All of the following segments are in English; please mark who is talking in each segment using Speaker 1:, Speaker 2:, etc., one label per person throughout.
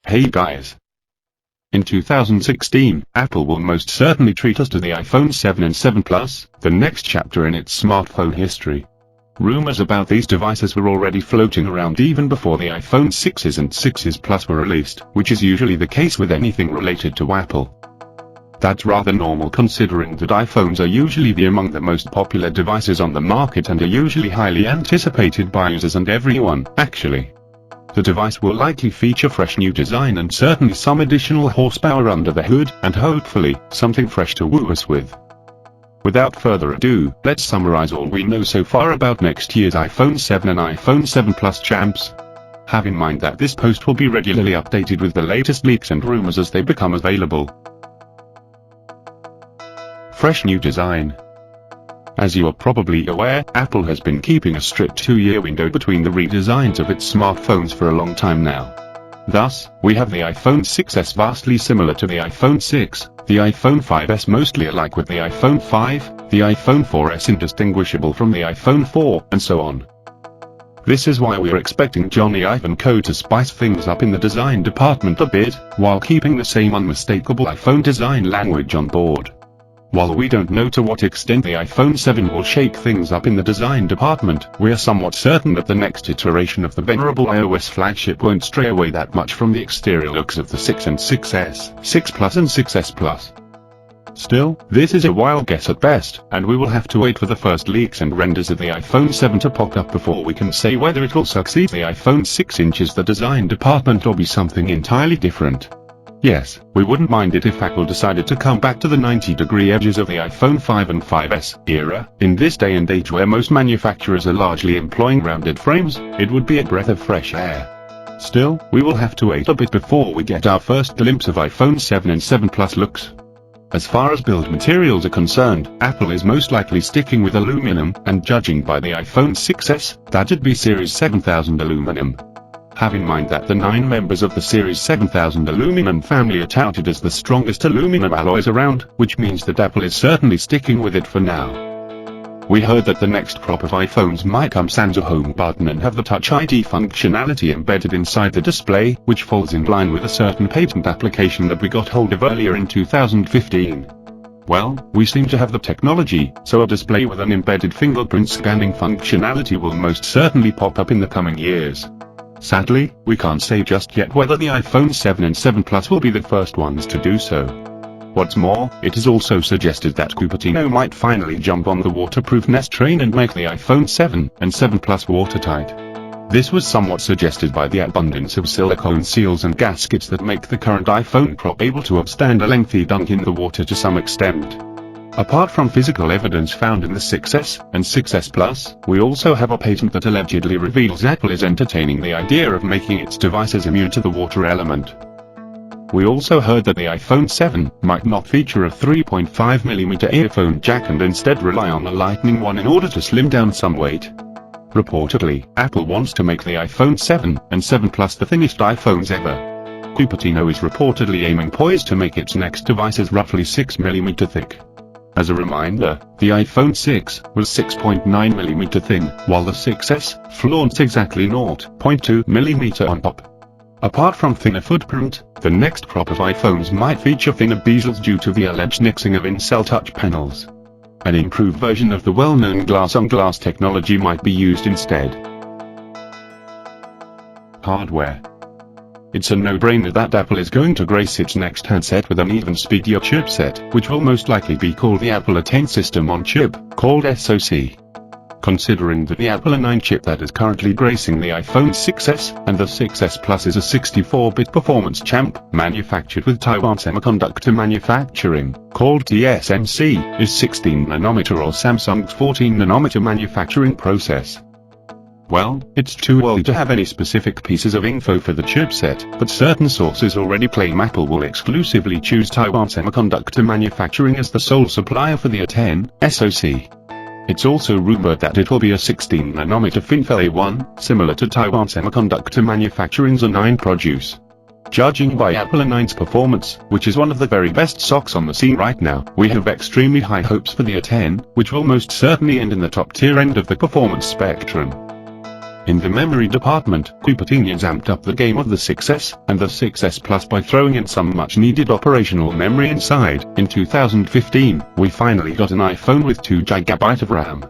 Speaker 1: Hey guys! In 2016, Apple will most certainly treat us to the iPhone 7 and 7 Plus, the next chapter in its smartphone history. Rumors about these devices were already floating around even before the iPhone 6s and 6s Plus were released, which is usually the case with anything related to Apple. That's rather normal considering that iPhones are usually among the most popular devices on the market and are usually highly anticipated by users and everyone, actually. The device will likely feature fresh new design and certainly some additional horsepower under the hood, and hopefully, something fresh to woo us with. Without further ado, let's summarize all we know so far about next year's iPhone 7 and iPhone 7 Plus champs. Have in mind that this post will be regularly updated with the latest leaks and rumors as they become available. Fresh new design. As you are probably aware, Apple has been keeping a strict 2-year window between the redesigns of its smartphones for a long time now. Thus, we have the iPhone 6s vastly similar to the iPhone 6, the iPhone 5s mostly alike with the iPhone 5, the iPhone 4s indistinguishable from the iPhone 4, and so on. This is why we're expecting Jony Ive & Co to spice things up in the design department a bit, while keeping the same unmistakable iPhone design language on board. While we don't know to what extent the iPhone 7 will shake things up in the design department, we are somewhat certain that the next iteration of the venerable iOS flagship won't stray away that much from the exterior looks of the 6 and 6s, 6 Plus and 6s Plus. Still, this is a wild guess at best, and we will have to wait for the first leaks and renders of the iPhone 7 to pop up before we can say whether it will succeed the iPhone 6 inches the design department or be something entirely different. Yes, we wouldn't mind it if Apple decided to come back to the 90-degree edges of the iPhone 5 and 5s era. In this day and age where most manufacturers are largely employing rounded frames, it would be a breath of fresh air. Still, we will have to wait a bit before we get our first glimpse of iPhone 7 and 7 Plus looks. As far as build materials are concerned, Apple is most likely sticking with aluminum, and judging by the iPhone 6s, that'd be Series 7000 aluminum. Have in mind that the 9 members of the Series 7000 aluminum family are touted as the strongest aluminum alloys around, which means that Apple is certainly sticking with it for now. We heard that the next crop of iPhones might come sans a home button and have the Touch ID functionality embedded inside the display, which falls in line with a certain patent application that we got hold of earlier in 2015. Well, we seem to have the technology, so a display with an embedded fingerprint scanning functionality will most certainly pop up in the coming years. Sadly, we can't say just yet whether the iPhone 7 and 7 Plus will be the first ones to do so. What's more, it is also suggested that Cupertino might finally jump on the waterproofness train and make the iPhone 7 and 7 Plus watertight. This was somewhat suggested by the abundance of silicone seals and gaskets that make the current iPhone Pro able to withstand a lengthy dunk in the water to some extent. Apart from physical evidence found in the 6s and 6s Plus, we also have a patent that allegedly reveals Apple is entertaining the idea of making its devices immune to the water element. We also heard that the iPhone 7 might not feature a 3.5mm earphone jack and instead rely on a Lightning one in order to slim down some weight. Reportedly, Apple wants to make the iPhone 7 and 7 Plus the thinnest iPhones ever. Cupertino is reportedly aiming poised to make its next devices roughly 6mm thick. As a reminder, the iPhone 6 was 6.9mm thin, while the 6s flaunts exactly 0.2mm on top. Apart from thinner footprint, the next crop of iPhones might feature thinner bezels due to the alleged nixing of in-cell touch panels. An improved version of the well-known glass-on-glass technology might be used instead. Hardware. It's a no-brainer that Apple is going to grace its next handset with an even speedier chipset, which will most likely be called the Apple A10 System on Chip, called SoC. Considering that the Apple A9 chip that is currently gracing the iPhone 6s and the 6s Plus is a 64-bit performance champ, manufactured with Taiwan Semiconductor Manufacturing, called TSMC, is 16nm or Samsung's 14nm manufacturing process. Well, it's too early to have any specific pieces of info for the chipset, but certain sources already claim Apple will exclusively choose Taiwan Semiconductor Manufacturing as the sole supplier for the A10 SoC. It's also rumored that it will be a 16nm FinFET A1, similar to Taiwan Semiconductor Manufacturing's A9 produce. Judging by Apple A9's performance, which is one of the very best SoCs on the scene right now, we have extremely high hopes for the A10, which will most certainly end in the top tier end of the performance spectrum. In the memory department, Cupertinians amped up the game of the 6S and the 6S Plus by throwing in some much-needed operational memory inside. In 2015, we finally got an iPhone with 2 GB of RAM.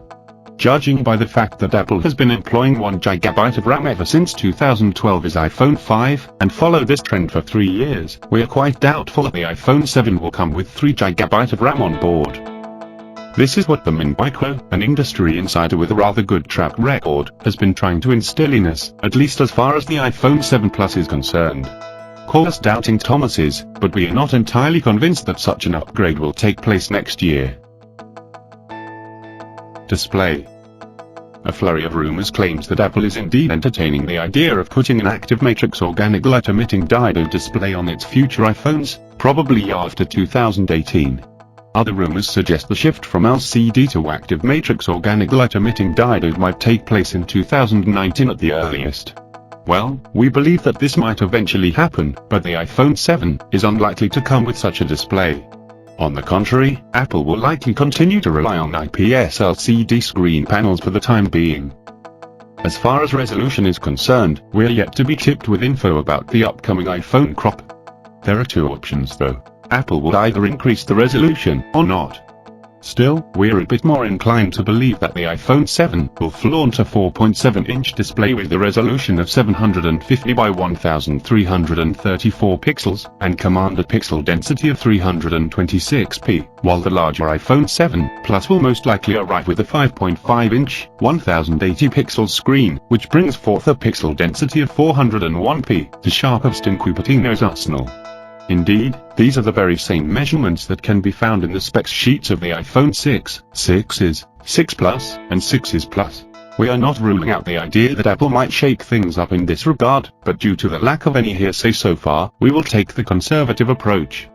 Speaker 1: Judging by the fact that Apple has been employing 1 GB of RAM ever since 2012's iPhone 5, and followed this trend for 3 years, we are quite doubtful that the iPhone 7 will come with 3 GB of RAM on board. This is what the Min Micro, an industry insider with a rather good track record, has been trying to instill in us, at least as far as the iPhone 7 Plus is concerned. Call us doubting Thomases, but we are not entirely convinced that such an upgrade will take place next year. Display. A flurry of rumors claims that Apple is indeed entertaining the idea of putting an active matrix organic light-emitting diode display on its future iPhones, probably after 2018. Other rumors suggest the shift from LCD to active matrix organic light-emitting diode might take place in 2019 at the earliest. Well, we believe that this might eventually happen, but the iPhone 7 is unlikely to come with such a display. On the contrary, Apple will likely continue to rely on IPS LCD screen panels for the time being. As far as resolution is concerned, we are yet to be chipped with info about the upcoming iPhone crop. There are 2 options though. Apple will either increase the resolution or not. Still, we're a bit more inclined to believe that the iPhone 7 will flaunt a 4.7-inch display with a resolution of 750 by 1334 pixels, and command a pixel density of 326p, while the larger iPhone 7 Plus will most likely arrive with a 5.5-inch, 1080-pixel screen, which brings forth a pixel density of 401p, the sharpest in Cupertino's arsenal. Indeed, these are the very same measurements that can be found in the specs sheets of the iPhone 6, 6s, 6 Plus, and 6s Plus. We are not ruling out the idea that Apple might shake things up in this regard, but due to the lack of any hearsay so far, we will take the conservative approach.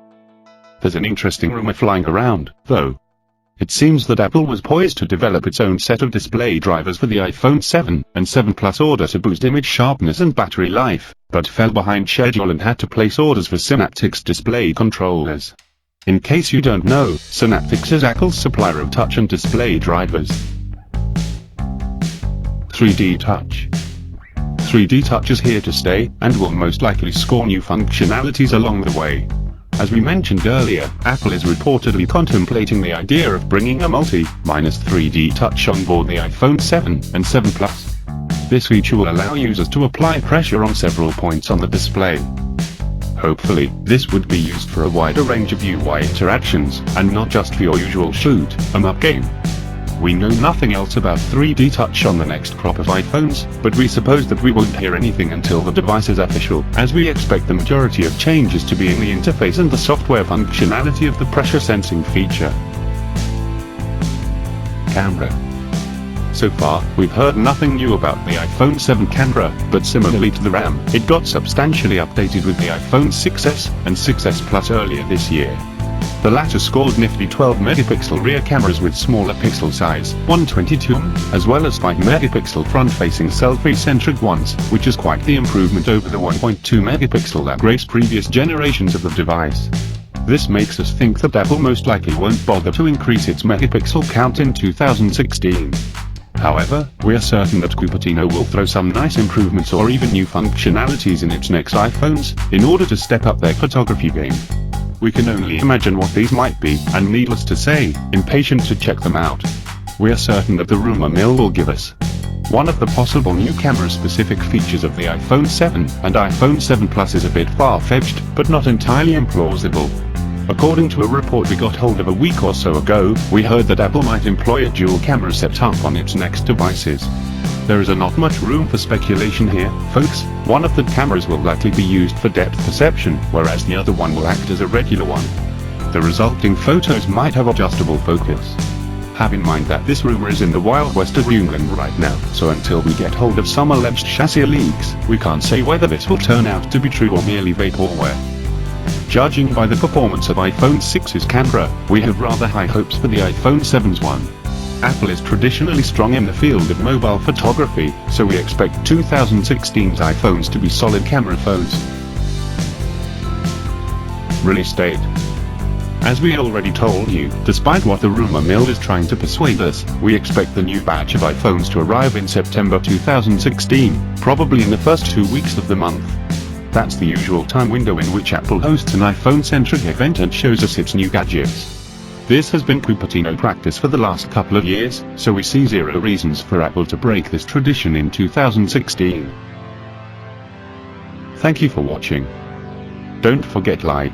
Speaker 1: There's an interesting rumor flying around, though. It seems that Apple was poised to develop its own set of display drivers for the iPhone 7 and 7 Plus order to boost image sharpness and battery life, but fell behind schedule and had to place orders for Synaptics display controllers. In case you don't know, Synaptics is Apple's supplier of touch and display drivers. 3D Touch. 3D Touch is here to stay, and will most likely score new functionalities along the way. As we mentioned earlier, Apple is reportedly contemplating the idea of bringing a multi-3D touch on board the iPhone 7 and 7 Plus. This feature will allow users to apply pressure on several points on the display. Hopefully, this would be used for a wider range of UI interactions, and not just for your usual shoot 'em up game. We know nothing else about 3D Touch on the next crop of iPhones, but we suppose that we won't hear anything until the device is official, as we expect the majority of changes to be in the interface and the software functionality of the pressure sensing feature. Camera. So far, we've heard nothing new about the iPhone 7 camera, but similarly to the RAM, it got substantially updated with the iPhone 6s and 6s Plus earlier this year. The latter scored nifty 12-megapixel rear cameras with smaller pixel size, 122, as well as 5-megapixel front-facing selfie-centric ones, which is quite the improvement over the 1.2-megapixel that graced previous generations of the device. This makes us think that Apple most likely won't bother to increase its megapixel count in 2016. However, we are certain that Cupertino will throw some nice improvements or even new functionalities in its next iPhones, in order to step up their photography game. We can only imagine what these might be, and needless to say, impatient to check them out. We are certain that the rumor mill will give us one of the possible new camera-specific features of the iPhone 7 and iPhone 7 Plus is a bit far-fetched, but not entirely implausible. According to a report we got hold of a week or so ago, we heard that Apple might employ a dual camera setup on its next devices. There is not much room for speculation here, folks. One of the cameras will likely be used for depth perception, whereas the other one will act as a regular one. The resulting photos might have adjustable focus. Have in mind that this rumor is in the Wild West of New England right now, so until we get hold of some alleged chassis leaks, we can't say whether this will turn out to be true or merely vaporware. Judging by the performance of iPhone 6's camera, we have rather high hopes for the iPhone 7's one. Apple is traditionally strong in the field of mobile photography, so we expect 2016's iPhones to be solid camera phones. Release date. As we already told you, despite what the rumor mill is trying to persuade us, we expect the new batch of iPhones to arrive in September 2016, probably in the first 2 weeks of the month. That's the usual time window in which Apple hosts an iPhone-centric event and shows us its new gadgets. This has been Cupertino practice for the last couple of years, so we see zero reasons for Apple to break this tradition in 2016. Thank you for watching. Don't forget like,